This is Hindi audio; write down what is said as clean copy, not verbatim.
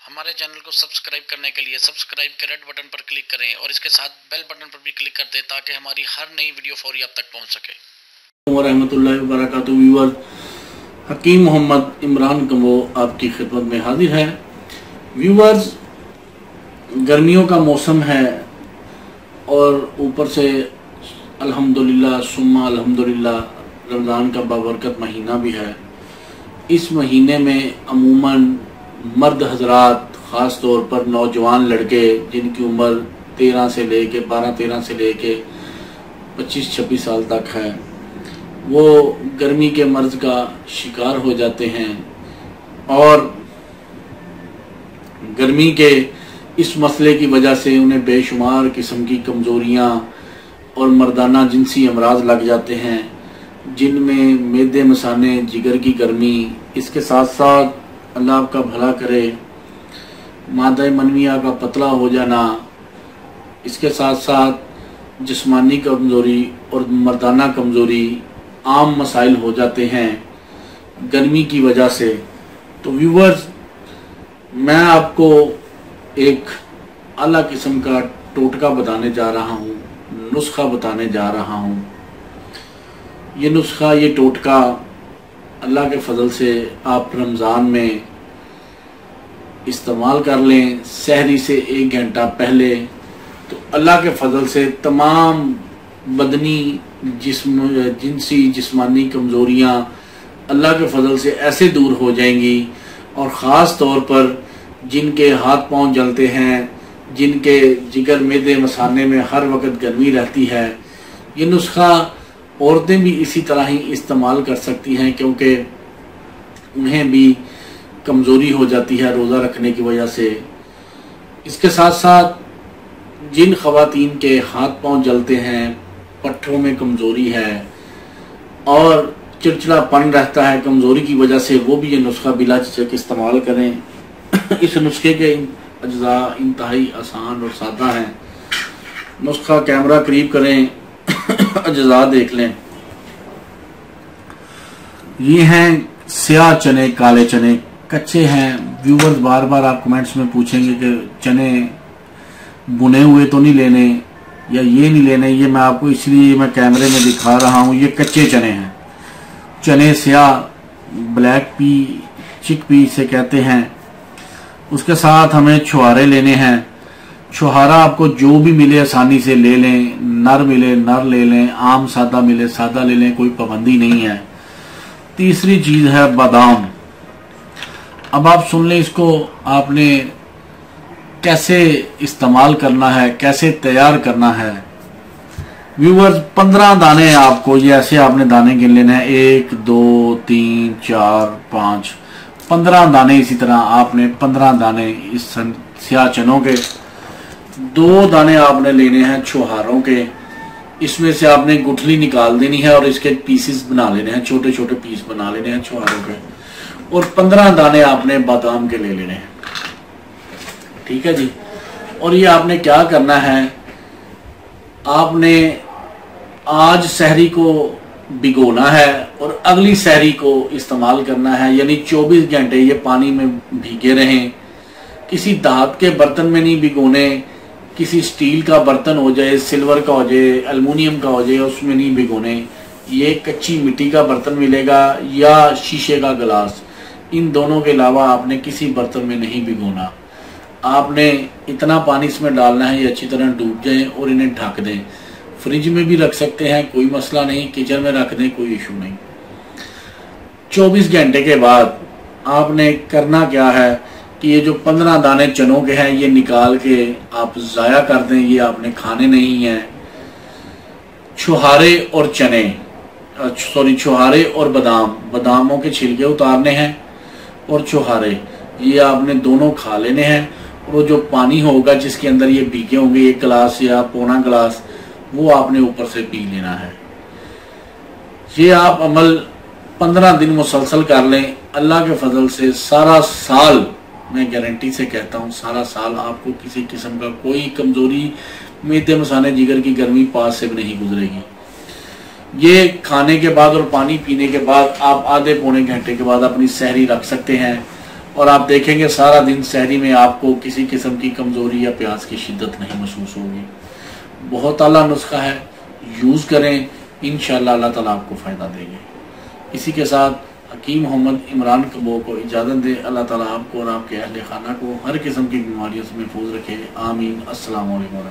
हमारे चैनल को सब्सक्राइब करने के लिए सब्सक्राइब के रेड बटन पर क्लिक करें और इसके साथ बेल बटन पर भी क्लिक कर दें ताकि हमारी हर नई वीडियो फौरी आप तक पहुंच सके। रहमतुल्लाहि व बरकातुहू। व्यूअर्स, हकीम मोहम्मद इमरान कमो आपकी खिदमत में हाजिर है। व्यूअर्स, गर्मियों का मौसम है और ऊपर से अल्हम्दुलिल्लाह सुम्मा अल्हम्दुलिल्लाह रमज़ान का बाबरकत महीना भी है। इस महीने में अमूमन मर्द हजरात, ख़ास तौर पर नौजवान लड़के जिनकी उम्र 13 से लेके 12-13 से लेके 25-26 साल तक है, वो गर्मी के मर्ज का शिकार हो जाते हैं और गर्मी के इस मसले की वजह से उन्हें बेशुमार किस्म की कमज़ोरियाँ और मर्दाना जिनसी अमराज लग जाते हैं, जिनमें मैदे मसाने, जिगर की गर्मी, इसके साथ साथ अल्लाह आपका भला करे मादा मनविया का पतला हो जाना, इसके साथ साथ जिस्मानी कमज़ोरी और मर्दाना कमज़ोरी आम मसाइल हो जाते हैं गर्मी की वजह से। तो व्यूवर्स, मैं आपको एक आला किस्म का टोटका बताने जा रहा हूँ, नुस्खा बताने जा रहा हूँ। ये नुस्खा, ये टोटका अल्लाह के फजल से आप रमज़ान में इस्तेमाल कर लें सहरी से 1 घंटा पहले, तो अल्लाह के फजल से तमाम बदनी जिनसी जिस्मानी कमज़ोरियाँ अल्लाह के फजल से ऐसे दूर हो जाएंगी। और ख़ास तौर पर जिनके हाथ पांव जलते हैं, जिनके जिगर मैदे मसाने में हर वक्त गर्मी रहती है, ये नुस्खा औरतें भी इसी तरह ही इस्तेमाल कर सकती हैं, क्योंकि उन्हें भी कमज़ोरी हो जाती है रोज़ा रखने की वजह से। इसके साथ साथ जिन ख़वातीन के हाथ पांव जलते हैं, पट्ठों में कमज़ोरी है और चिड़चिड़ापन रहता है कमज़ोरी की वजह से, वो भी ये नुस्खा बिला झिझक इस्तेमाल करें। इस नुस्खे के अज्जा इंतहाई आसान और सादा हैं। नुस्खा कैमरा करीब करें, अज्जा देख लें। ये हैं स्याह चने, काले चने, कच्चे हैं। व्यूवर्स, बार बार आप कमेंट्स में पूछेंगे कि चने बुने हुए तो नहीं लेने या ये नहीं लेने। ये मैं आपको इसलिए मैं कैमरे में दिखा रहा हूँ, ये कच्चे चने हैं। चने स्याह, ब्लैक पी, चिक पी से कहते हैं। उसके साथ हमें छुहारे लेने हैं। छुहारा आपको जो भी मिले आसानी से ले लें, नर मिले नर ले लें, आम सादा मिले सादा ले लें, कोई पाबंदी नहीं है। तीसरी चीज है बादाम। अब आप सुन लें इसको आपने कैसे इस्तेमाल करना है, कैसे तैयार करना है। व्यूवर्स, 15 दाने आपको ये ऐसे आपने दाने गिन लेने हैं। 1 2 3 4 5 15 दाने। इसी तरह आपने 15 दाने इस स्याह चनों के, 2 दाने आपने लेने हैं छुहारों के। इसमें से आपने गुठली निकाल देनी है और इसके पीसेस बना लेने हैं, छोटे छोटे पीस बना लेने हैं छुहारों के। और 15 दाने आपने बादाम के ले लेने हैं। ठीक है जी। और ये आपने क्या करना है, आपने आज सहरी को भिगोना है और अगली सहरी को इस्तेमाल करना है, यानी 24 घंटे ये पानी में भीगे रहें। किसी धात के बर्तन में नहीं भिगोने, किसी स्टील का बर्तन हो जाए, सिल्वर का हो जाए, एल्युमिनियम का हो जाए, उसमें नहीं भिगोने। ये कच्ची मिट्टी का बर्तन मिलेगा या शीशे का गिलास, इन दोनों के अलावा आपने किसी बर्तन में नहीं भिगोना। आपने इतना पानी इसमें डालना है ये अच्छी तरह डूब जाए और इन्हें ढक दें। फ्रिज में भी रख सकते हैं, कोई मसला नहीं, किचन में रख दें, कोई इशू नहीं। 24 घंटे के बाद आपने करना क्या है कि ये जो 15 दाने चनों के हैं ये निकाल के आप ज़ाया कर दें, ये आपने खाने नहीं हैं। छुहारे और चने, छुहारे और बादाम, बादामों के छिलके उतारने हैं और छुहारे ये आपने दोनों खा लेने हैं। और जो पानी होगा जिसके अंदर ये भीगे होंगे, 1 गिलास या पौना गिलास, वो आपने ऊपर से पी लेना है। ये आप अमल 15 दिन मुसलसल कर लें। अल्लाह के फजल से सारा साल, मैं गारंटी से कहता हूँ, सारा साल आपको किसी किस्म का कोई कमजोरी, मैदे मसाने, जिगर की गर्मी पास से भी नहीं गुजरेगी। ये खाने के बाद और पानी पीने के बाद आप आधे पौने घंटे के बाद अपनी सहरी रख सकते हैं और आप देखेंगे सारा दिन सहरी में आपको किसी किस्म की कमज़ोरी या प्यास की शिद्दत नहीं महसूस होगी। बहुत आला नुस्खा है, यूज़ करें, इंशाअल्लाह अल्लाह ताला आपको फ़ायदा देंगे। इसी के साथ हकीम मोहम्मद इमरान कबो को इजाज़त दे। अल्लाह ताला आपको और आपके अहले खाना को हर किस्म की बीमारियों से महफूज रखे। आमीन। अस्सलाम वालेकुम।